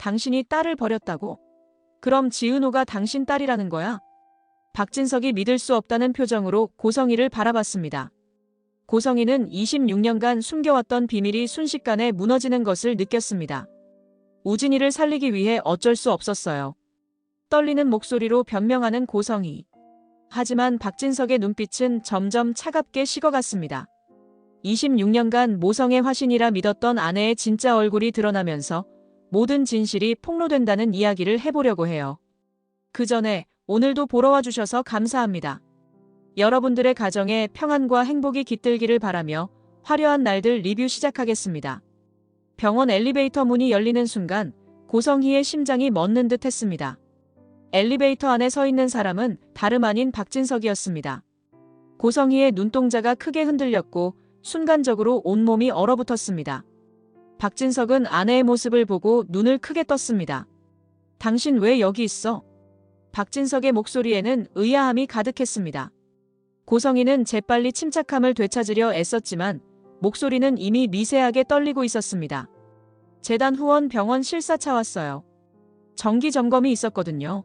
당신이 딸을 버렸다고? 그럼 지은호가 당신 딸이라는 거야? 박진석이 믿을 수 없다는 표정으로 고성희를 바라봤습니다. 고성희는 26년간 숨겨왔던 비밀이 순식간에 무너지는 것을 느꼈습니다. 우진이를 살리기 위해 어쩔 수 없었어요. 떨리는 목소리로 변명하는 고성희. 하지만 박진석의 눈빛은 점점 차갑게 식어갔습니다. 26년간 모성의 화신이라 믿었던 아내의 진짜 얼굴이 드러나면서 모든 진실이 폭로된다는 이야기를 해보려고 해요. 그 전에 오늘도 보러 와주셔서 감사합니다. 여러분들의 가정에 평안과 행복이 깃들기를 바라며 화려한 날들 리뷰 시작하겠습니다. 병원 엘리베이터 문이 열리는 순간 고성희의 심장이 멎는 듯 했습니다. 엘리베이터 안에 서 있는 사람은 다름 아닌 박진석이었습니다. 고성희의 눈동자가 크게 흔들렸고 순간적으로 온몸이 얼어붙었습니다. 박진석은 아내의 모습을 보고 눈을 크게 떴습니다. 당신 왜 여기 있어? 박진석의 목소리에는 의아함이 가득했습니다. 고성희는 재빨리 침착함을 되찾으려 애썼지만 목소리는 이미 미세하게 떨리고 있었습니다. 재단 후원 병원 실사차 왔어요. 정기 점검이 있었거든요.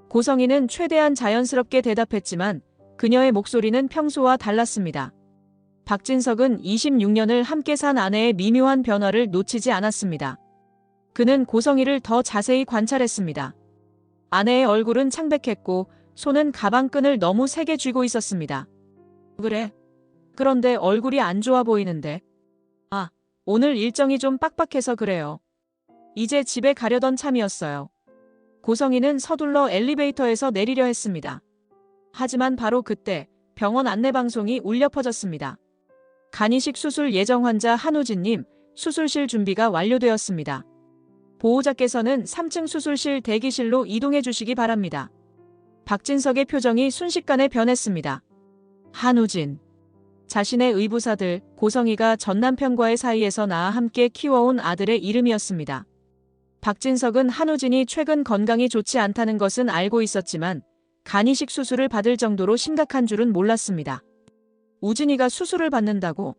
고성희는 최대한 자연스럽게 대답했지만 그녀의 목소리는 평소와 달랐습니다. 박진석은 26년을 함께 산 아내의 미묘한 변화를 놓치지 않았습니다. 그는 고성희를 더 자세히 관찰했습니다. 아내의 얼굴은 창백했고 손은 가방끈을 너무 세게 쥐고 있었습니다. 그래? 그런데 얼굴이 안 좋아 보이는데. 아, 오늘 일정이 좀 빡빡해서 그래요. 이제 집에 가려던 참이었어요. 고성희는 서둘러 엘리베이터에서 내리려 했습니다. 하지만 바로 그때 병원 안내방송이 울려 퍼졌습니다. 간이식 수술 예정 환자 한우진님, 수술실 준비가 완료되었습니다. 보호자께서는 3층 수술실 대기실로 이동해 주시기 바랍니다. 박진석의 표정이 순식간에 변했습니다. 한우진. 자신의 의부사들 고성희가 전 남편과의 사이에서 낳아 함께 키워온 아들의 이름이었습니다. 박진석은 한우진이 최근 건강이 좋지 않다는 것은 알고 있었지만 간이식 수술을 받을 정도로 심각한 줄은 몰랐습니다. 우진이가 수술을 받는다고?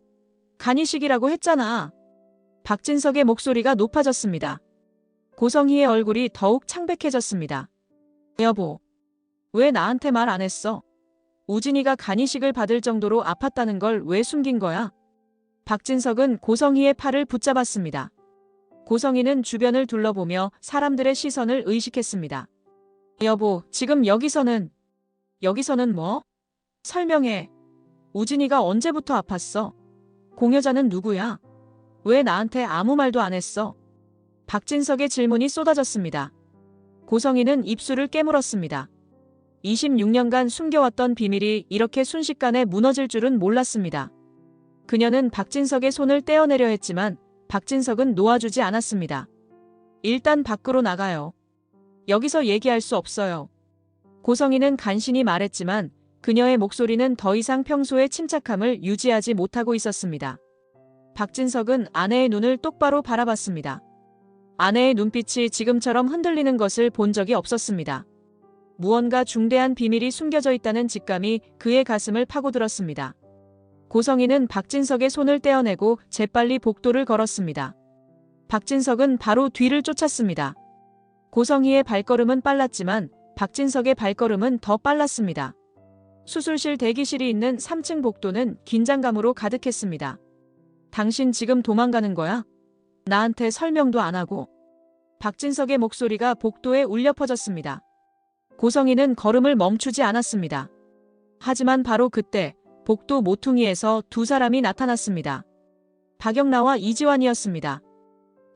간이식이라고 했잖아. 박진석의 목소리가 높아졌습니다. 고성희의 얼굴이 더욱 창백해졌습니다. 여보, 왜 나한테 말 안 했어? 우진이가 간이식을 받을 정도로 아팠다는 걸 왜 숨긴 거야? 박진석은 고성희의 팔을 붙잡았습니다. 고성희는 주변을 둘러보며 사람들의 시선을 의식했습니다. 여보, 지금 여기서는 뭐? 설명해. 우진이가 언제부터 아팠어? 공여자는 누구야? 왜 나한테 아무 말도 안 했어? 박진석의 질문이 쏟아졌습니다. 고성희는 입술을 깨물었습니다. 26년간 숨겨왔던 비밀이 이렇게 순식간에 무너질 줄은 몰랐습니다. 그녀는 박진석의 손을 떼어내려 했지만 박진석은 놓아주지 않았습니다. 일단 밖으로 나가요. 여기서 얘기할 수 없어요. 고성희는 간신히 말했지만 그녀의 목소리는 더 이상 평소의 침착함을 유지하지 못하고 있었습니다. 박진석은 아내의 눈을 똑바로 바라봤습니다. 아내의 눈빛이 지금처럼 흔들리는 것을 본 적이 없었습니다. 무언가 중대한 비밀이 숨겨져 있다는 직감이 그의 가슴을 파고들었습니다. 고성희는 박진석의 손을 떼어내고 재빨리 복도를 걸었습니다. 박진석은 바로 뒤를 쫓았습니다. 고성희의 발걸음은 빨랐지만 박진석의 발걸음은 더 빨랐습니다. 수술실 대기실이 있는 3층 복도는 긴장감으로 가득했습니다. 당신 지금 도망가는 거야? 나한테 설명도 안 하고. 박진석의 목소리가 복도에 울려 퍼졌습니다. 고성희는 걸음을 멈추지 않았습니다. 하지만 바로 그때 복도 모퉁이에서 두 사람이 나타났습니다. 박영나와 이지환이었습니다.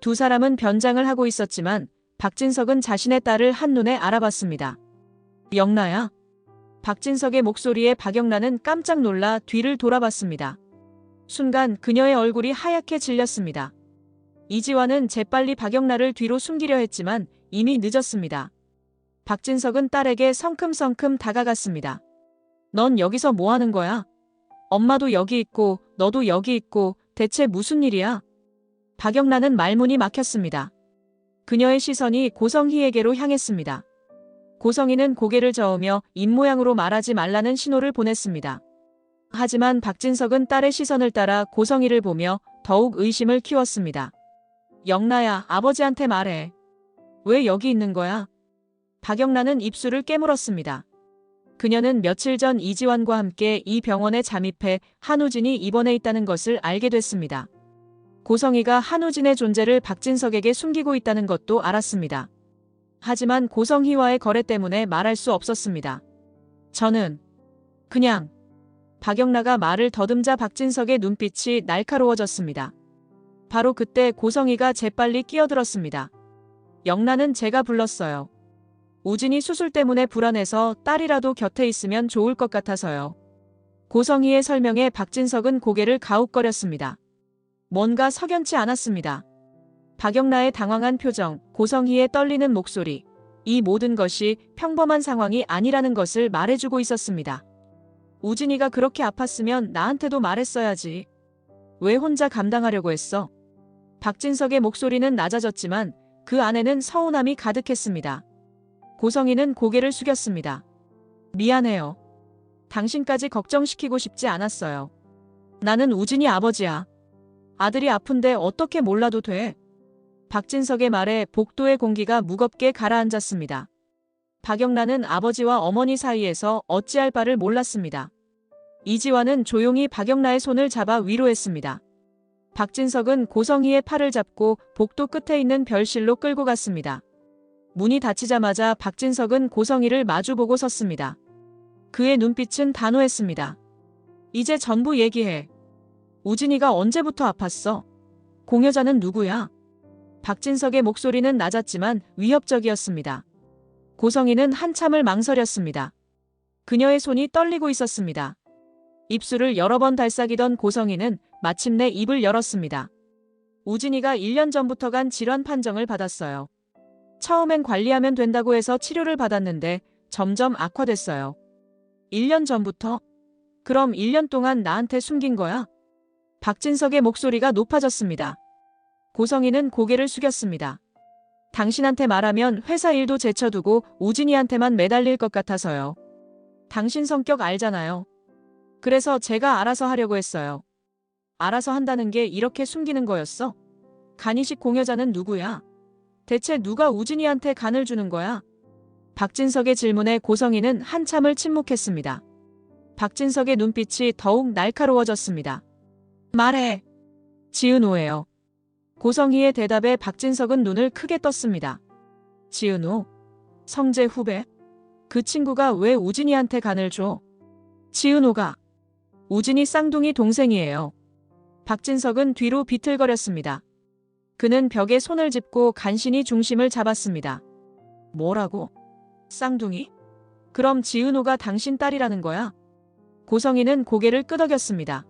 두 사람은 변장을 하고 있었지만 박진석은 자신의 딸을 한눈에 알아봤습니다. 영나야? 박진석의 목소리에 박영나는 깜짝 놀라 뒤를 돌아봤습니다. 순간 그녀의 얼굴이 하얗게 질렸습니다. 이지환은 재빨리 박영나를 뒤로 숨기려 했지만 이미 늦었습니다. 박진석은 딸에게 성큼성큼 다가갔습니다. 넌 여기서 뭐 하는 거야? 엄마도 여기 있고 너도 여기 있고 대체 무슨 일이야? 박영나는 말문이 막혔습니다. 그녀의 시선이 고성희에게로 향했습니다. 고성희는 고개를 저으며 입모양으로 말하지 말라는 신호를 보냈습니다. 하지만 박진석은 딸의 시선을 따라 고성희를 보며 더욱 의심을 키웠습니다. 영나야, 아버지한테 말해. 왜 여기 있는 거야? 박영란은 입술을 깨물었습니다. 그녀는 며칠 전 이지환과 함께 이 병원에 잠입해 한우진이 입원해 있다는 것을 알게 됐습니다. 고성희가 한우진의 존재를 박진석에게 숨기고 있다는 것도 알았습니다. 하지만 고성희와의 거래 때문에 말할 수 없었습니다. 저는 그냥 박영란가 말을 더듬자 박진석의 눈빛이 날카로워졌습니다. 바로 그때 고성희가 재빨리 끼어들었습니다. 영란은 제가 불렀어요. 우진이 수술 때문에 불안해서 딸이라도 곁에 있으면 좋을 것 같아서요. 고성희의 설명에 박진석은 고개를 가욱거렸습니다. 뭔가 석연치 않았습니다. 박영란의 당황한 표정, 고성희의 떨리는 목소리, 이 모든 것이 평범한 상황이 아니라는 것을 말해주고 있었습니다. 우진이가 그렇게 아팠으면 나한테도 말했어야지. 왜 혼자 감당하려고 했어? 박진석의 목소리는 낮아졌지만 그 안에는 서운함이 가득했습니다. 고성희는 고개를 숙였습니다. 미안해요. 당신까지 걱정시키고 싶지 않았어요. 나는 우진이 아버지야. 아들이 아픈데 어떻게 몰라도 돼? 박진석의 말에 복도의 공기가 무겁게 가라앉았습니다. 박영란은 아버지와 어머니 사이에서 어찌할 바를 몰랐습니다. 이지환은 조용히 박영란의 손을 잡아 위로했습니다. 박진석은 고성희의 팔을 잡고 복도 끝에 있는 별실로 끌고 갔습니다. 문이 닫히자마자 박진석은 고성희를 마주보고 섰습니다. 그의 눈빛은 단호했습니다. 이제 전부 얘기해. 우진이가 언제부터 아팠어? 공여자는 누구야? 박진석의 목소리는 낮았지만 위협적이었습니다. 고성희는 한참을 망설였습니다. 그녀의 손이 떨리고 있었습니다. 입술을 여러 번 달싹이던 고성희는 마침내 입을 열었습니다. 우진이가 1년 전부터 간 질환 판정을 받았어요. 처음엔 관리하면 된다고 해서 치료를 받았는데 점점 악화됐어요. 1년 전부터? 그럼 1년 동안 나한테 숨긴 거야? 박진석의 목소리가 높아졌습니다. 고성희는 고개를 숙였습니다. 당신한테 말하면 회사 일도 제쳐두고 우진이한테만 매달릴 것 같아서요. 당신 성격 알잖아요. 그래서 제가 알아서 하려고 했어요. 알아서 한다는 게 이렇게 숨기는 거였어? 간이식 공여자는 누구야? 대체 누가 우진이한테 간을 주는 거야? 박진석의 질문에 고성희는 한참을 침묵했습니다. 박진석의 눈빛이 더욱 날카로워졌습니다. 말해. 지은호예요. 고성희의 대답에 박진석은 눈을 크게 떴습니다. 지은호? 성재 후배? 그 친구가 왜 우진이한테 간을 줘? 지은호가 우진이 쌍둥이 동생이에요. 박진석은 뒤로 비틀거렸습니다. 그는 벽에 손을 짚고 간신히 중심을 잡았습니다. 뭐라고? 쌍둥이? 그럼 지은호가 당신 딸이라는 거야? 고성희는 고개를 끄덕였습니다.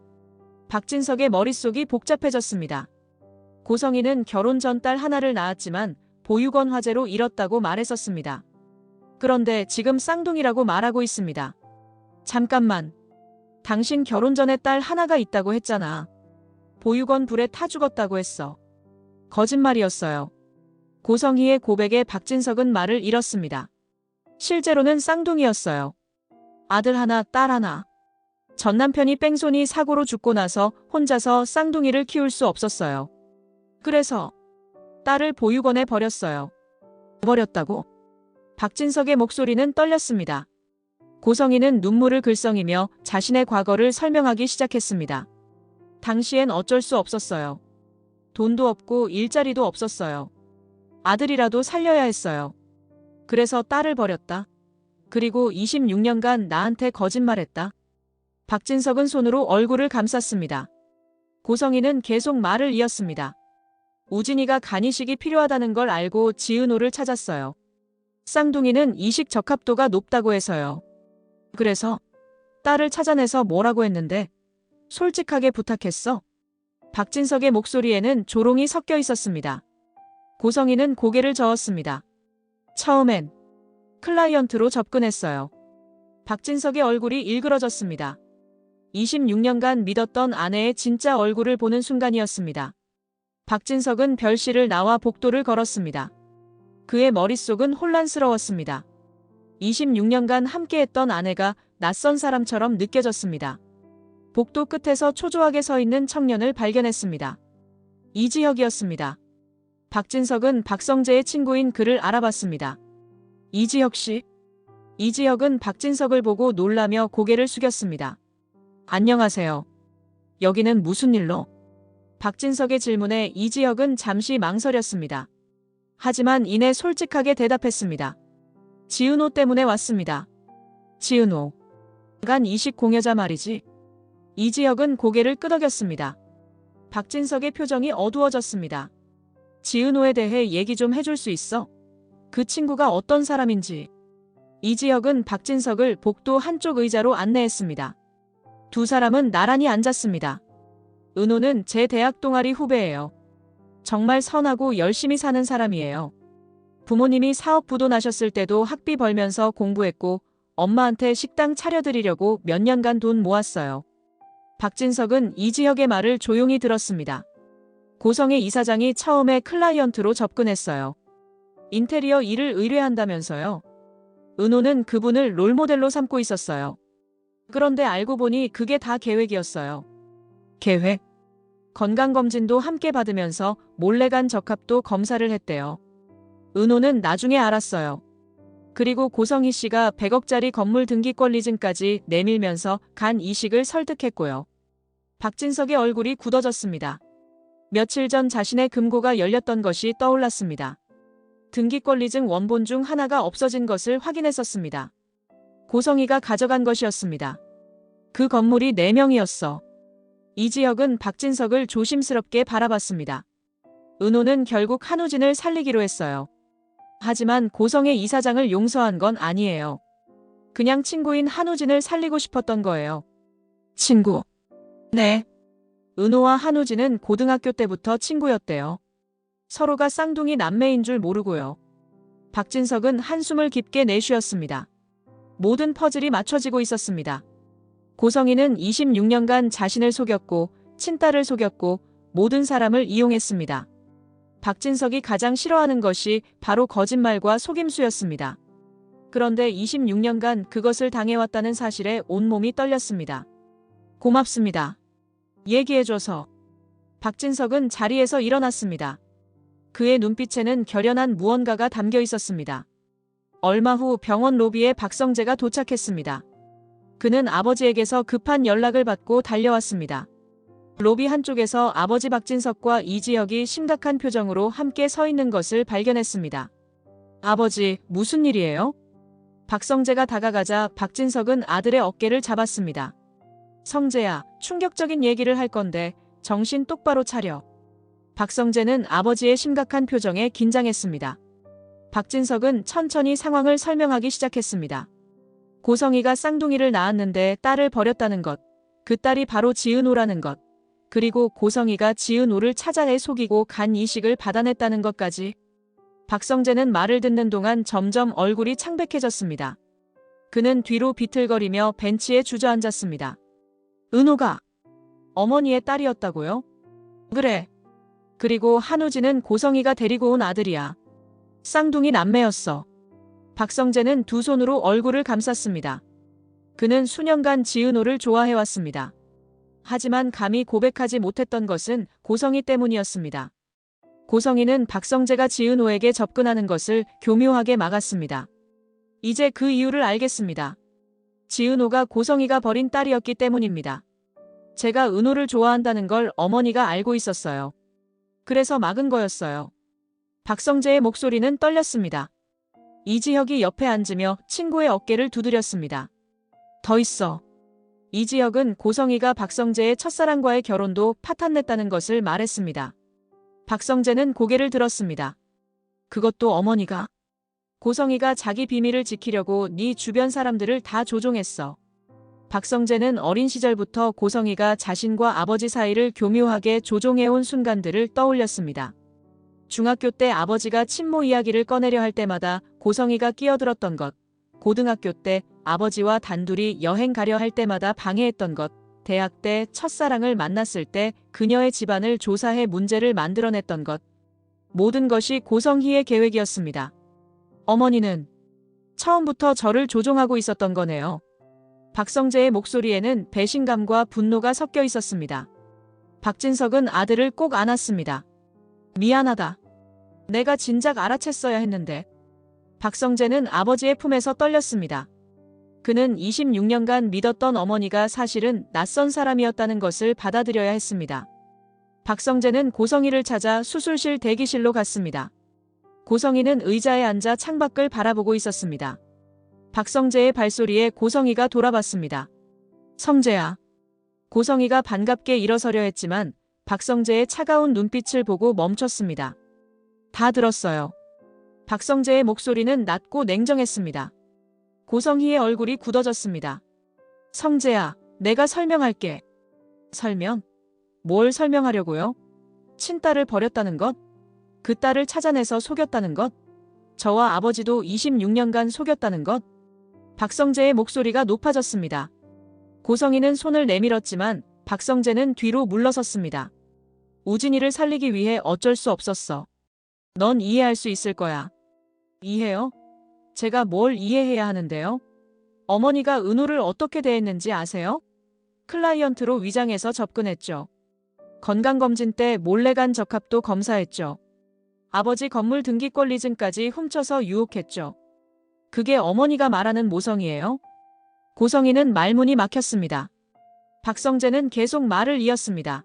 박진석의 머릿속이 복잡해졌습니다. 고성희는 결혼 전 딸 하나를 낳았지만 보육원 화재로 잃었다고 말했었습니다. 그런데 지금 쌍둥이라고 말하고 있습니다. 잠깐만. 당신 결혼 전에 딸 하나가 있다고 했잖아. 보육원 불에 타 죽었다고 했어. 거짓말이었어요. 고성희의 고백에 박진석은 말을 잃었습니다. 실제로는 쌍둥이였어요. 아들 하나, 딸 하나. 전 남편이 뺑소니 사고로 죽고 나서 혼자서 쌍둥이를 키울 수 없었어요. 그래서 딸을 보육원에 버렸어요. 버렸다고? 박진석의 목소리는 떨렸습니다. 고성희는 눈물을 글썽이며 자신의 과거를 설명하기 시작했습니다. 당시엔 어쩔 수 없었어요. 돈도 없고 일자리도 없었어요. 아들이라도 살려야 했어요. 그래서 딸을 버렸다. 그리고 26년간 나한테 거짓말했다. 박진석은 손으로 얼굴을 감쌌습니다. 고성희는 계속 말을 이었습니다. 우진이가 간이식이 필요하다는 걸 알고 지은호를 찾았어요. 쌍둥이는 이식 적합도가 높다고 해서요. 그래서 딸을 찾아내서 뭐라고 했는데? 솔직하게 부탁했어. 박진석의 목소리에는 조롱이 섞여 있었습니다. 고성희는 고개를 저었습니다. 처음엔 클라이언트로 접근했어요. 박진석의 얼굴이 일그러졌습니다. 26년간 믿었던 아내의 진짜 얼굴을 보는 순간이었습니다. 박진석은 별실을 나와 복도를 걸었습니다. 그의 머릿속은 혼란스러웠습니다. 26년간 함께했던 아내가 낯선 사람처럼 느껴졌습니다. 복도 끝에서 초조하게 서 있는 청년을 발견했습니다. 이지혁이었습니다. 박진석은 박성재의 친구인 그를 알아봤습니다. 이지혁 씨? 이지혁은 박진석을 보고 놀라며 고개를 숙였습니다. 안녕하세요. 여기는 무슨 일로? 박진석의 질문에 이지혁은 잠시 망설였습니다. 하지만 이내 솔직하게 대답했습니다. 지은호 때문에 왔습니다. 지은호. 간 이식 공여자 말이지. 이지혁은 고개를 끄덕였습니다. 박진석의 표정이 어두워졌습니다. 지은호에 대해 얘기 좀 해줄 수 있어? 그 친구가 어떤 사람인지. 이지혁은 박진석을 복도 한쪽 의자로 안내했습니다. 두 사람은 나란히 앉았습니다. 은호는 제 대학 동아리 후배예요. 정말 선하고 열심히 사는 사람이에요. 부모님이 사업 부도나셨을 때도 학비 벌면서 공부했고 엄마한테 식당 차려드리려고 몇 년간 돈 모았어요. 박진석은 이지혁의 말을 조용히 들었습니다. 고성의 이사장이 처음에 클라이언트로 접근했어요. 인테리어 일을 의뢰한다면서요. 은호는 그분을 롤모델로 삼고 있었어요. 그런데 알고 보니 그게 다 계획이었어요. 계획? 건강검진도 함께 받으면서 몰래 간 적합도 검사를 했대요. 은호는 나중에 알았어요. 그리고 고성희 씨가 100억짜리 건물 등기권 리증까지 내밀면서 간 이식을 설득했고요. 박진석의 얼굴이 굳어졌습니다. 며칠 전 자신의 금고가 열렸던 것이 떠올랐습니다. 등기권 리증 원본 중 하나가 없어진 것을 확인했었습니다. 고성희가 가져간 것이었습니다. 그 건물이 4명이었어. 이지혁은 박진석을 조심스럽게 바라봤습니다. 은호는 결국 한우진을 살리기로 했어요. 하지만 고성의 이사장을 용서한 건 아니에요. 그냥 친구인 한우진을 살리고 싶었던 거예요. 친구? 네. 은호와 한우진은 고등학교 때부터 친구였대요. 서로가 쌍둥이 남매인 줄 모르고요. 박진석은 한숨을 깊게 내쉬었습니다. 모든 퍼즐이 맞춰지고 있었습니다. 고성희는 26년간 자신을 속였고 친딸을 속였고 모든 사람을 이용했습니다. 박진석이 가장 싫어하는 것이 바로 거짓말과 속임수였습니다. 그런데 26년간 그것을 당해왔다는 사실에 온몸이 떨렸습니다. 고맙습니다. 얘기해줘서. 박진석은 자리에서 일어났습니다. 그의 눈빛에는 결연한 무언가가 담겨 있었습니다. 얼마 후 병원 로비에 박성재가 도착했습니다. 그는 아버지에게서 급한 연락을 받고 달려왔습니다. 로비 한쪽에서 아버지 박진석과 이지혁이 심각한 표정으로 함께 서 있는 것을 발견했습니다. 아버지, 무슨 일이에요? 박성재가 다가가자 박진석은 아들의 어깨를 잡았습니다. 성재야, 충격적인 얘기를 할 건데 정신 똑바로 차려. 박성재는 아버지의 심각한 표정에 긴장했습니다. 박진석은 천천히 상황을 설명하기 시작했습니다. 고성희가 쌍둥이를 낳았는데 딸을 버렸다는 것, 그 딸이 바로 지은호라는 것, 그리고 고성희가 지은호를 찾아내 속이고 간 이식을 받아냈다는 것까지. 박성재는 말을 듣는 동안 점점 얼굴이 창백해졌습니다. 그는 뒤로 비틀거리며 벤치에 주저앉았습니다. 은호가 어머니의 딸이었다고요? 그래. 그리고 한우진은 고성희가 데리고 온 아들이야. 쌍둥이 남매였어. 박성재는 두 손으로 얼굴을 감쌌습니다. 그는 수년간 지은호를 좋아해왔습니다. 하지만 감히 고백하지 못했던 것은 고성희 때문이었습니다. 고성희는 박성재가 지은호에게 접근하는 것을 교묘하게 막았습니다. 이제 그 이유를 알겠습니다. 지은호가 고성희가 버린 딸이었기 때문입니다. 제가 은호를 좋아한다는 걸 어머니가 알고 있었어요. 그래서 막은 거였어요. 박성재의 목소리는 떨렸습니다. 이지혁이 옆에 앉으며 친구의 어깨를 두드렸습니다. 더 있어. 이지혁은 고성희가 박성재의 첫사랑과의 결혼도 파탄냈다는 것을 말했습니다. 박성재는 고개를 들었습니다. 그것도 어머니가? 고성희가 자기 비밀을 지키려고 네 주변 사람들을 다 조종했어. 박성재는 어린 시절부터 고성희가 자신과 아버지 사이를 교묘하게 조종해온 순간들을 떠올렸습니다. 중학교 때 아버지가 친모 이야기를 꺼내려 할 때마다 고성희가 끼어들었던 것, 고등학교 때 아버지와 단둘이 여행 가려 할 때마다 방해했던 것, 대학 때 첫사랑을 만났을 때 그녀의 집안을 조사해 문제를 만들어냈던 것, 모든 것이 고성희의 계획이었습니다. 어머니는 처음부터 저를 조종하고 있었던 거네요. 박성재의 목소리에는 배신감과 분노가 섞여 있었습니다. 박진석은 아들을 꼭 안았습니다. 미안하다. 내가 진작 알아챘어야 했는데. 박성재는 아버지의 품에서 떨렸습니다. 그는 26년간 믿었던 어머니가 사실은 낯선 사람이었다는 것을 받아들여야 했습니다. 박성재는 고성희를 찾아 수술실 대기실로 갔습니다. 고성희는 의자에 앉아 창밖을 바라보고 있었습니다. 박성재의 발소리에 고성희가 돌아봤습니다. 성재야. 고성희가 반갑게 일어서려 했지만 박성재의 차가운 눈빛을 보고 멈췄습니다. 다 들었어요. 박성재의 목소리는 낮고 냉정했습니다. 고성희의 얼굴이 굳어졌습니다. 성재야, 내가 설명할게. 설명? 뭘 설명하려고요? 친딸을 버렸다는 것? 그 딸을 찾아내서 속였다는 것? 저와 아버지도 26년간 속였다는 것? 박성재의 목소리가 높아졌습니다. 고성희는 손을 내밀었지만 박성재는 뒤로 물러섰습니다. 우진이를 살리기 위해 어쩔 수 없었어. 넌 이해할 수 있을 거야. 이해요? 제가 뭘 이해해야 하는데요? 어머니가 은호를 어떻게 대했는지 아세요? 클라이언트로 위장해서 접근했죠. 건강검진 때 몰래 간 적합도 검사했죠. 아버지 건물 등기권리증까지 훔쳐서 유혹했죠. 그게 어머니가 말하는 모성이에요? 고성희는 말문이 막혔습니다. 박성재는 계속 말을 이었습니다.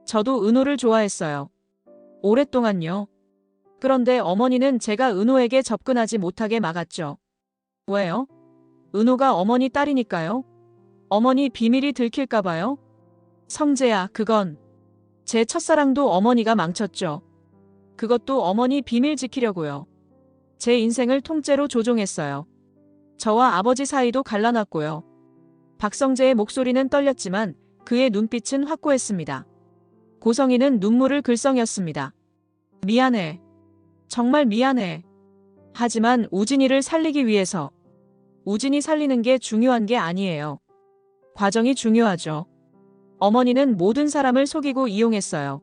저도 은호를 좋아했어요. 오랫동안요. 그런데 어머니는 제가 은호에게 접근하지 못하게 막았죠. 왜요? 은호가 어머니 딸이니까요. 어머니 비밀이 들킬까봐요. 성재야, 그건 제 첫사랑도 어머니가 망쳤죠. 그것도 어머니 비밀 지키려고요. 제 인생을 통째로 조종했어요. 저와 아버지 사이도 갈라놨고요. 박성재의 목소리는 떨렸지만 그의 눈빛은 확고했습니다. 고성희는 눈물을 글썽였습니다. 미안해. 정말 미안해. 하지만 우진이를 살리기 위해서. 우진이 살리는 게 중요한 게 아니에요. 과정이 중요하죠. 어머니는 모든 사람을 속이고 이용했어요.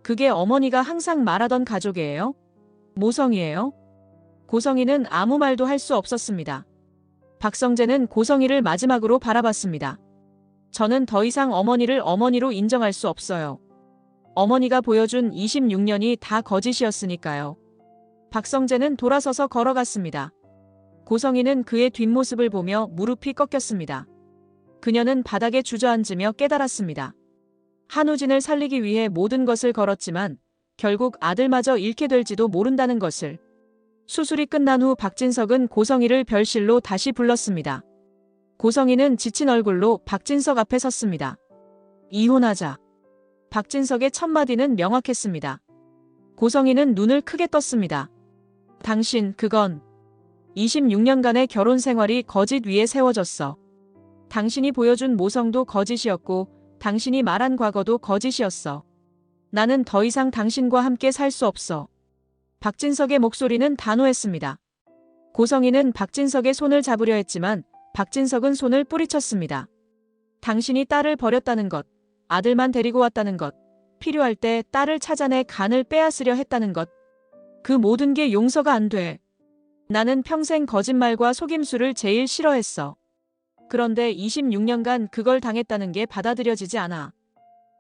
그게 어머니가 항상 말하던 가족이에요? 모성이에요? 고성희는 아무 말도 할 수 없었습니다. 박성재는 고성희를 마지막으로 바라봤습니다. 저는 더 이상 어머니를 어머니로 인정할 수 없어요. 어머니가 보여준 26년이 다 거짓이었으니까요. 박성재는 돌아서서 걸어갔습니다. 고성희는 그의 뒷모습을 보며 무릎이 꺾였습니다. 그녀는 바닥에 주저앉으며 깨달았습니다. 한우진을 살리기 위해 모든 것을 걸었지만 결국 아들마저 잃게 될지도 모른다는 것을. 수술이 끝난 후 박진석은 고성희를 별실로 다시 불렀습니다. 고성희는 지친 얼굴로 박진석 앞에 섰습니다. 이혼하자. 박진석의 첫 마디는 명확했습니다. 고성희는 눈을 크게 떴습니다. 당신, 그건 26년간의 결혼 생활이 거짓 위에 세워졌어. 당신이 보여준 모성도 거짓이었고 당신이 말한 과거도 거짓이었어. 나는 더 이상 당신과 함께 살 수 없어. 박진석의 목소리는 단호했습니다. 고성희는 박진석의 손을 잡으려 했지만 박진석은 손을 뿌리쳤습니다. 당신이 딸을 버렸다는 것, 아들만 데리고 왔다는 것, 필요할 때 딸을 찾아내 간을 빼앗으려 했다는 것. 그 모든 게 용서가 안 돼. 나는 평생 거짓말과 속임수를 제일 싫어했어. 그런데 26년간 그걸 당했다는 게 받아들여지지 않아.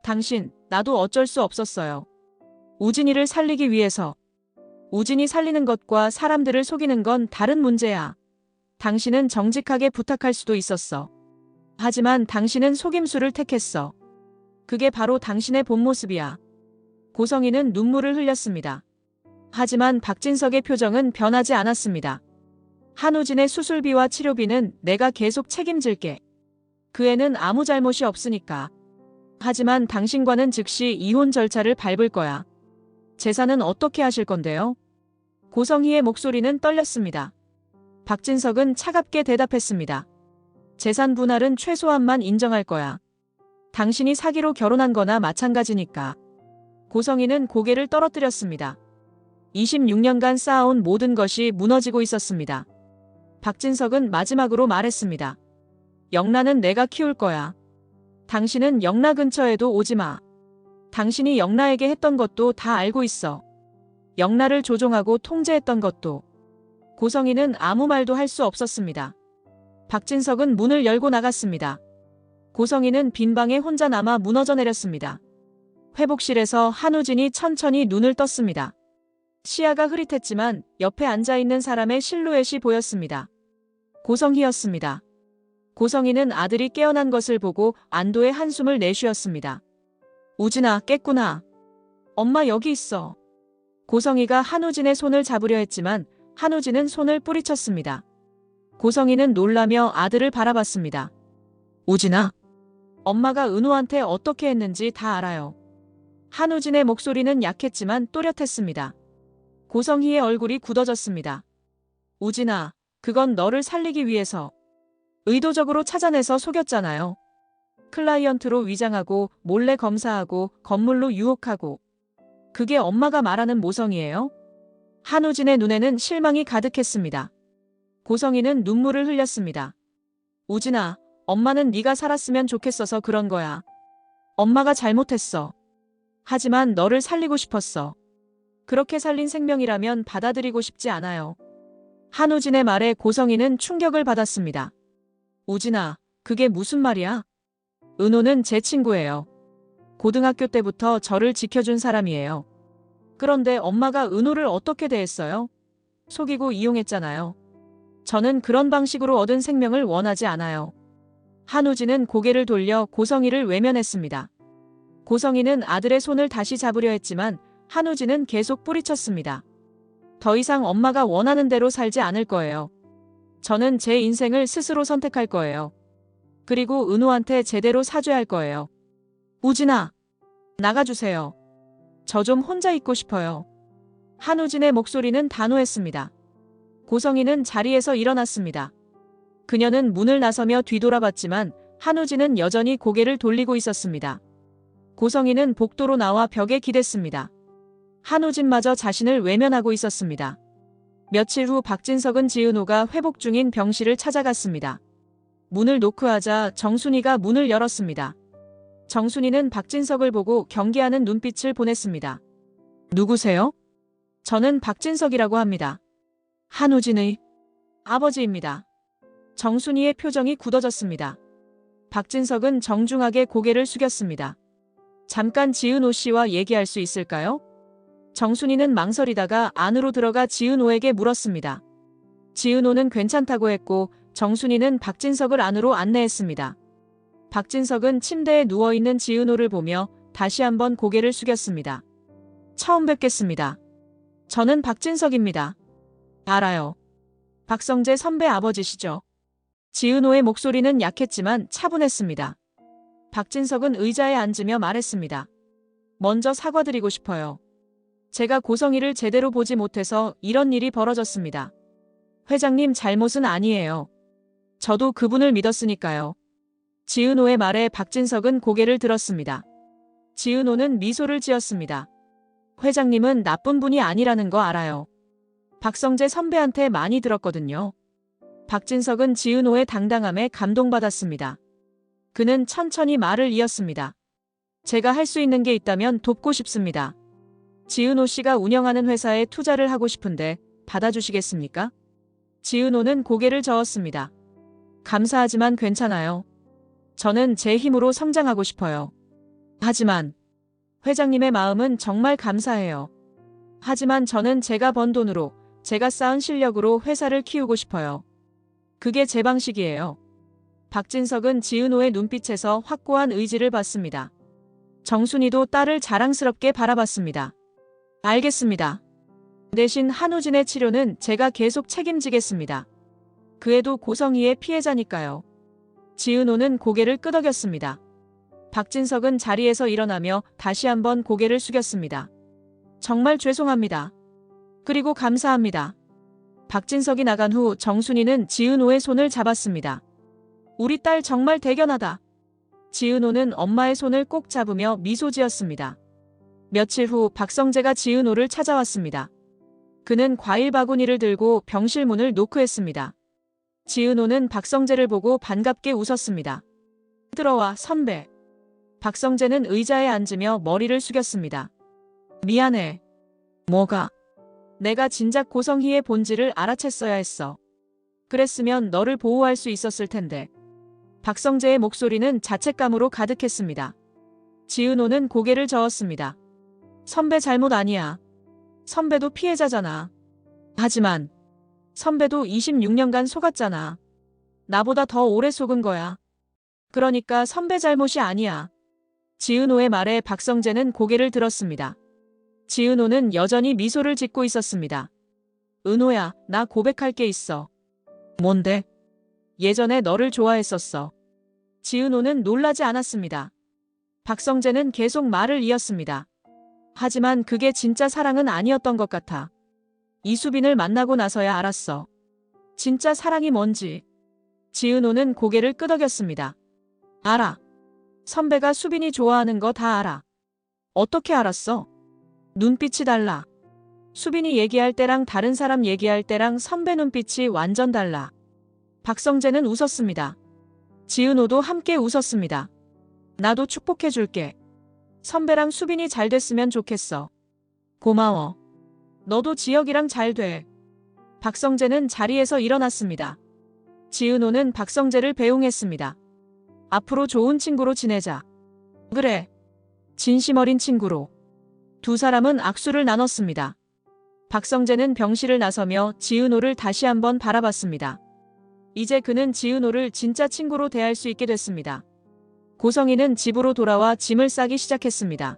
당신, 나도 어쩔 수 없었어요. 우진이를 살리기 위해서. 우진이 살리는 것과 사람들을 속이는 건 다른 문제야. 당신은 정직하게 부탁할 수도 있었어. 하지만 당신은 속임수를 택했어. 그게 바로 당신의 본 모습이야. 고성희는 눈물을 흘렸습니다. 하지만 박진석의 표정은 변하지 않았습니다. 한우진의 수술비와 치료비는 내가 계속 책임질게. 그 애는 아무 잘못이 없으니까. 하지만 당신과는 즉시 이혼 절차를 밟을 거야. 재산은 어떻게 하실 건데요? 고성희의 목소리는 떨렸습니다. 박진석은 차갑게 대답했습니다. 재산 분할은 최소한만 인정할 거야. 당신이 사기로 결혼한 거나 마찬가지니까. 고성희는 고개를 떨어뜨렸습니다. 26년간 쌓아온 모든 것이 무너지고 있었습니다. 박진석은 마지막으로 말했습니다. 영란은 내가 키울 거야. 당신은 영라 근처에도 오지 마. 당신이 영라에게 했던 것도 다 알고 있어. 영라를 조종하고 통제했던 것도. 고성희는 아무 말도 할 수 없었습니다. 박진석은 문을 열고 나갔습니다. 고성희는 빈 방에 혼자 남아 무너져 내렸습니다. 회복실에서 한우진이 천천히 눈을 떴습니다. 시야가 흐릿했지만 옆에 앉아있는 사람의 실루엣이 보였습니다. 고성희였습니다. 고성희는 아들이 깨어난 것을 보고 안도의 한숨을 내쉬었습니다. 우진아, 깼구나. 엄마 여기 있어. 고성희가 한우진의 손을 잡으려 했지만 한우진은 손을 뿌리쳤습니다. 고성희는 놀라며 아들을 바라봤습니다. 우진아, 엄마가 은호한테 어떻게 했는지 다 알아요. 한우진의 목소리는 약했지만 또렷했습니다. 고성희의 얼굴이 굳어졌습니다. 우진아, 그건 너를 살리기 위해서 의도적으로 찾아내서 속였잖아요. 클라이언트로 위장하고 몰래 검사하고 건물로 유혹하고. 그게 엄마가 말하는 모성이에요? 한우진의 눈에는 실망이 가득했습니다. 고성희는 눈물을 흘렸습니다. 우진아, 엄마는 네가 살았으면 좋겠어서 그런 거야. 엄마가 잘못했어. 하지만 너를 살리고 싶었어. 그렇게 살린 생명이라면 받아들이고 싶지 않아요. 한우진의 말에 고성희는 충격을 받았습니다. 우진아, 그게 무슨 말이야? 은호는 제 친구예요. 고등학교 때부터 저를 지켜준 사람이에요. 그런데 엄마가 은호를 어떻게 대했어요? 속이고 이용했잖아요. 저는 그런 방식으로 얻은 생명을 원하지 않아요. 한우진은 고개를 돌려 고성희를 외면했습니다. 고성희는 아들의 손을 다시 잡으려 했지만 한우진은 계속 뿌리쳤습니다. 더 이상 엄마가 원하는 대로 살지 않을 거예요. 저는 제 인생을 스스로 선택할 거예요. 그리고 은호한테 제대로 사죄할 거예요. 우진아, 나가주세요. 저 좀 혼자 있고 싶어요. 한우진의 목소리는 단호했습니다. 고성희는 자리에서 일어났습니다. 그녀는 문을 나서며 뒤돌아봤지만 한우진은 여전히 고개를 돌리고 있었습니다. 고성희는 복도로 나와 벽에 기댔습니다. 한우진마저 자신을 외면하고 있었습니다. 며칠 후 박진석은 지은호가 회복 중인 병실을 찾아갔습니다. 문을 노크하자 정순이가 문을 열었습니다. 정순이는 박진석을 보고 경계하는 눈빛을 보냈습니다. 누구세요? 저는 박진석이라고 합니다. 한우진의 아버지입니다. 정순이의 표정이 굳어졌습니다. 박진석은 정중하게 고개를 숙였습니다. 잠깐 지은호 씨와 얘기할 수 있을까요? 정순이는 망설이다가 안으로 들어가 지은호에게 물었습니다. 지은호는 괜찮다고 했고 정순이는 박진석을 안으로 안내했습니다. 박진석은 침대에 누워있는 지은호를 보며 다시 한번 고개를 숙였습니다. 처음 뵙겠습니다. 저는 박진석입니다. 알아요. 박성재 선배 아버지시죠? 지은호의 목소리는 약했지만 차분했습니다. 박진석은 의자에 앉으며 말했습니다. 먼저 사과드리고 싶어요. 제가 고성희를 제대로 보지 못해서 이런 일이 벌어졌습니다. 회장님 잘못은 아니에요. 저도 그분을 믿었으니까요. 지은호의 말에 박진석은 고개를 들었습니다. 지은호는 미소를 지었습니다. 회장님은 나쁜 분이 아니라는 거 알아요. 박성재 선배한테 많이 들었거든요. 박진석은 지은호의 당당함에 감동받았습니다. 그는 천천히 말을 이었습니다. 제가 할 수 있는 게 있다면 돕고 싶습니다. 지은호 씨가 운영하는 회사에 투자를 하고 싶은데 받아주시겠습니까? 지은호는 고개를 저었습니다. 감사하지만 괜찮아요. 저는 제 힘으로 성장하고 싶어요. 하지만 회장님의 마음은 정말 감사해요. 하지만 저는 제가 번 돈으로, 제가 쌓은 실력으로 회사를 키우고 싶어요. 그게 제 방식이에요. 박진석은 지은호의 눈빛에서 확고한 의지를 봤습니다. 정순이도 딸을 자랑스럽게 바라봤습니다. 알겠습니다. 대신 한우진의 치료는 제가 계속 책임지겠습니다. 그 애도 고성희의 피해자니까요. 지은호는 고개를 끄덕였습니다. 박진석은 자리에서 일어나며 다시 한번 고개를 숙였습니다. 정말 죄송합니다. 그리고 감사합니다. 박진석이 나간 후 정순이는 지은호의 손을 잡았습니다. 우리 딸 정말 대견하다. 지은호는 엄마의 손을 꼭 잡으며 미소 지었습니다. 며칠 후 박성재가 지은호를 찾아왔습니다. 그는 과일 바구니를 들고 병실 문을 노크했습니다. 지은호는 박성재를 보고 반갑게 웃었습니다. 들어와, 선배. 박성재는 의자에 앉으며 머리를 숙였습니다. 미안해. 뭐가? 내가 진작 고성희의 본질을 알아챘어야 했어. 그랬으면 너를 보호할 수 있었을 텐데. 박성재의 목소리는 자책감으로 가득했습니다. 지은호는 고개를 저었습니다. 선배 잘못 아니야. 선배도 피해자잖아. 하지만 선배도 26년간 속았잖아. 나보다 더 오래 속은 거야. 그러니까 선배 잘못이 아니야. 지은호의 말에 박성재는 고개를 들었습니다. 지은호는 여전히 미소를 짓고 있었습니다. 은호야, 나 고백할 게 있어. 뭔데? 예전에 너를 좋아했었어. 지은호는 놀라지 않았습니다. 박성재는 계속 말을 이었습니다. 하지만 그게 진짜 사랑은 아니었던 것 같아. 이수빈을 만나고 나서야 알았어. 진짜 사랑이 뭔지. 지은호는 고개를 끄덕였습니다. 알아. 선배가 수빈이 좋아하는 거 다 알아. 어떻게 알았어? 눈빛이 달라. 수빈이 얘기할 때랑 다른 사람 얘기할 때랑 선배 눈빛이 완전 달라. 박성재는 웃었습니다. 지은호도 함께 웃었습니다. 나도 축복해줄게. 선배랑 수빈이 잘 됐으면 좋겠어. 고마워. 너도 지혁이랑 잘 돼. 박성재는 자리에서 일어났습니다. 지은호는 박성재를 배웅했습니다. 앞으로 좋은 친구로 지내자. 그래. 진심 어린 친구로. 두 사람은 악수를 나눴습니다. 박성재는 병실을 나서며 지은호를 다시 한번 바라봤습니다. 이제 그는 지은호를 진짜 친구로 대할 수 있게 됐습니다. 고성희는 집으로 돌아와 짐을 싸기 시작했습니다.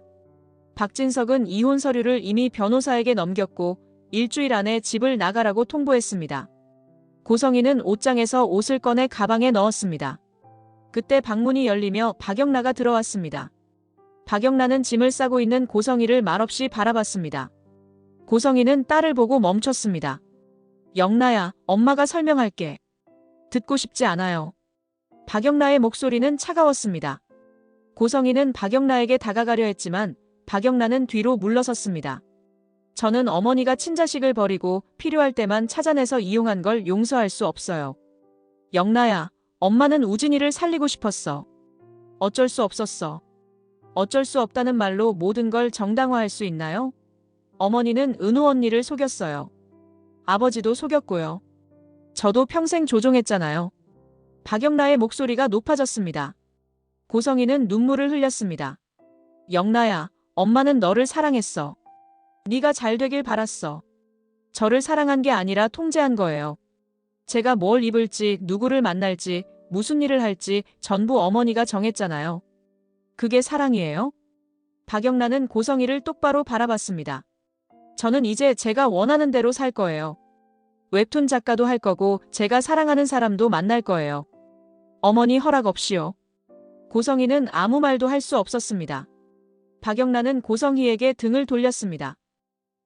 박진석은 이혼 서류를 이미 변호사에게 넘겼고 일주일 안에 집을 나가라고 통보했습니다. 고성희는 옷장에서 옷을 꺼내 가방에 넣었습니다. 그때 방문이 열리며 박영라가 들어왔습니다. 박영라는 짐을 싸고 있는 고성희를 말없이 바라봤습니다. 고성희는 딸을 보고 멈췄습니다. 영라야, 엄마가 설명할게. 듣고 싶지 않아요. 박영라의 목소리는 차가웠습니다. 고성희는 박영라에게 다가가려 했지만 박영라는 뒤로 물러섰습니다. 저는 어머니가 친자식을 버리고 필요할 때만 찾아내서 이용한 걸 용서할 수 없어요. 영라야, 엄마는 우진이를 살리고 싶었어. 어쩔 수 없었어. 어쩔 수 없다는 말로 모든 걸 정당화할 수 있나요? 어머니는 은호 언니를 속였어요. 아버지도 속였고요. 저도 평생 조종했잖아요. 박영라의 목소리가 높아졌습니다. 고성희는 눈물을 흘렸습니다. 영라야, 엄마는 너를 사랑했어. 네가 잘 되길 바랐어. 저를 사랑한 게 아니라 통제한 거예요. 제가 뭘 입을지, 누구를 만날지, 무슨 일을 할지 전부 어머니가 정했잖아요. 그게 사랑이에요? 박영란은 고성희를 똑바로 바라봤습니다. 저는 이제 제가 원하는 대로 살 거예요. 웹툰 작가도 할 거고 제가 사랑하는 사람도 만날 거예요. 어머니 허락 없이요. 고성희는 아무 말도 할 수 없었습니다. 박영란은 고성희에게 등을 돌렸습니다.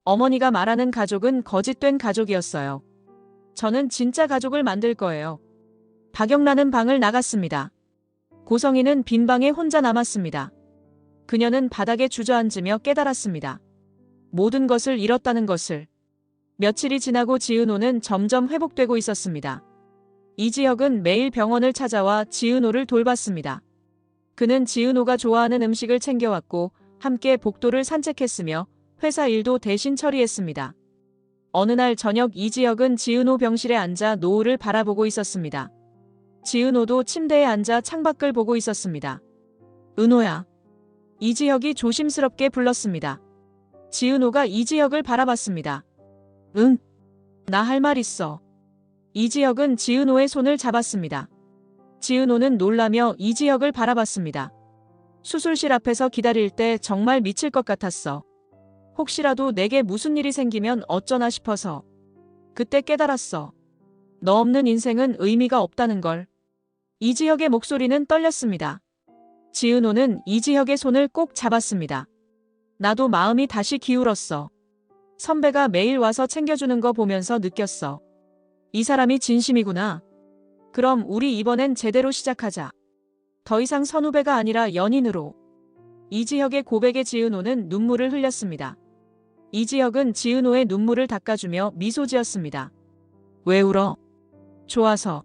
어머니가 말하는 가족은 거짓된 가족이었어요. 저는 진짜 가족을 만들 거예요. 박영란은 방을 나갔습니다. 고성희는 빈 방에 혼자 남았습니다. 그녀는 바닥에 주저앉으며 깨달았습니다. 모든 것을 잃었다는 것을. 며칠이 지나고 지은호는 점점 회복되고 있었습니다. 이지혁은 매일 병원을 찾아와 지은호를 돌봤습니다. 그는 지은호가 좋아하는 음식을 챙겨왔고 함께 복도를 산책했으며 회사 일도 대신 처리했습니다. 어느 날 저녁 이지혁은 지은호 병실에 앉아 노을을 바라보고 있었습니다. 지은호도 침대에 앉아 창밖을 보고 있었습니다. 은호야. 이지혁이 조심스럽게 불렀습니다. 지은호가 이지혁을 바라봤습니다. 응. 나 할 말 있어. 이지혁은 지은호의 손을 잡았습니다. 지은호는 놀라며 이지혁을 바라봤습니다. 수술실 앞에서 기다릴 때 정말 미칠 것 같았어. 혹시라도 내게 무슨 일이 생기면 어쩌나 싶어서. 그때 깨달았어. 너 없는 인생은 의미가 없다는 걸. 이지혁의 목소리는 떨렸습니다. 지은호는 이지혁의 손을 꼭 잡았습니다. 나도 마음이 다시 기울었어. 선배가 매일 와서 챙겨주는 거 보면서 느꼈어. 이 사람이 진심이구나. 그럼 우리 이번엔 제대로 시작하자. 더 이상 선후배가 아니라 연인으로. 이지혁의 고백에 지은호는 눈물을 흘렸습니다. 이지혁은 지은호의 눈물을 닦아주며 미소 지었습니다. 왜 울어? 좋아서.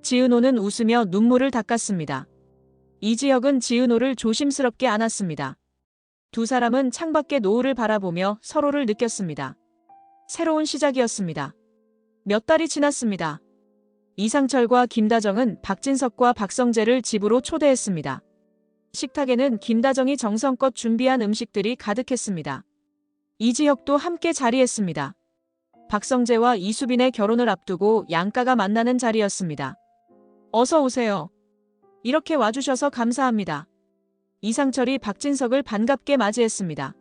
지은호는 웃으며 눈물을 닦았습니다. 이지혁은 지은호를 조심스럽게 안았습니다. 두 사람은 창밖의 노을을 바라보며 서로를 느꼈습니다. 새로운 시작이었습니다. 몇 달이 지났습니다. 이상철과 김다정은 박진석과 박성재를 집으로 초대했습니다. 식탁에는 김다정이 정성껏 준비한 음식들이 가득했습니다. 이지혁도 함께 자리했습니다. 박성재와 이수빈의 결혼을 앞두고 양가가 만나는 자리였습니다. 어서 오세요. 이렇게 와주셔서 감사합니다. 이상철이 박진석을 반갑게 맞이했습니다.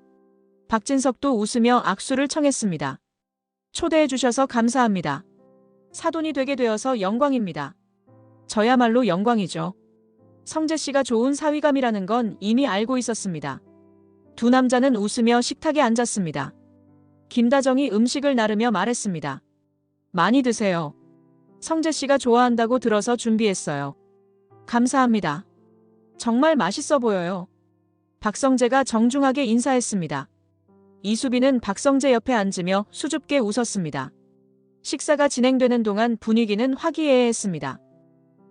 박진석도 웃으며 악수를 청했습니다. 초대해 주셔서 감사합니다. 사돈이 되게 되어서 영광입니다. 저야말로 영광이죠. 성재 씨가 좋은 사위감이라는 건 이미 알고 있었습니다. 두 남자는 웃으며 식탁에 앉았습니다. 김다정이 음식을 나르며 말했습니다. 많이 드세요. 성재 씨가 좋아한다고 들어서 준비했어요. 감사합니다. 정말 맛있어 보여요. 박성재가 정중하게 인사했습니다. 이수빈은 박성재 옆에 앉으며 수줍게 웃었습니다. 식사가 진행되는 동안 분위기는 화기애애했습니다.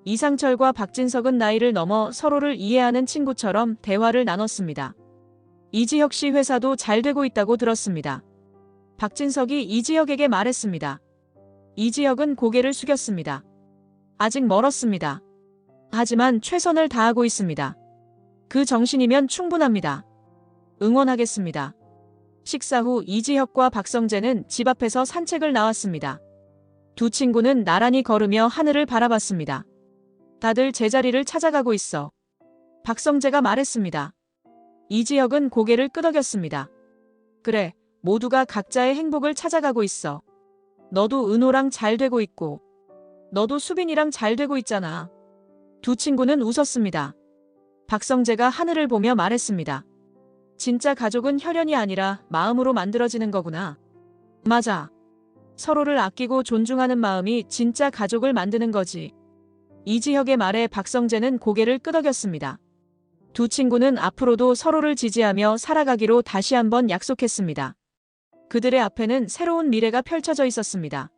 이상철과 박진석은 나이를 넘어 서로를 이해하는 친구처럼 대화를 나눴습니다. 이지혁 씨 회사도 잘 되고 있다고 들었습니다. 박진석이 이지혁에게 말했습니다. 이지혁은 고개를 숙였습니다. 아직 멀었습니다. 하지만 최선을 다하고 있습니다. 그 정신이면 충분합니다. 응원하겠습니다. 식사 후 이지혁과 박성재는 집 앞에서 산책을 나왔습니다. 두 친구는 나란히 걸으며 하늘을 바라봤습니다. 다들 제자리를 찾아가고 있어. 박성재가 말했습니다. 이지혁은 고개를 끄덕였습니다. 그래, 모두가 각자의 행복을 찾아가고 있어. 너도 은호랑 잘 되고 있고, 너도 수빈이랑 잘 되고 있잖아. 두 친구는 웃었습니다. 박성재가 하늘을 보며 말했습니다. 진짜 가족은 혈연이 아니라 마음으로 만들어지는 거구나. 맞아. 서로를 아끼고 존중하는 마음이 진짜 가족을 만드는 거지. 이지혁의 말에 박성재는 고개를 끄덕였습니다. 두 친구는 앞으로도 서로를 지지하며 살아가기로 다시 한번 약속했습니다. 그들의 앞에는 새로운 미래가 펼쳐져 있었습니다.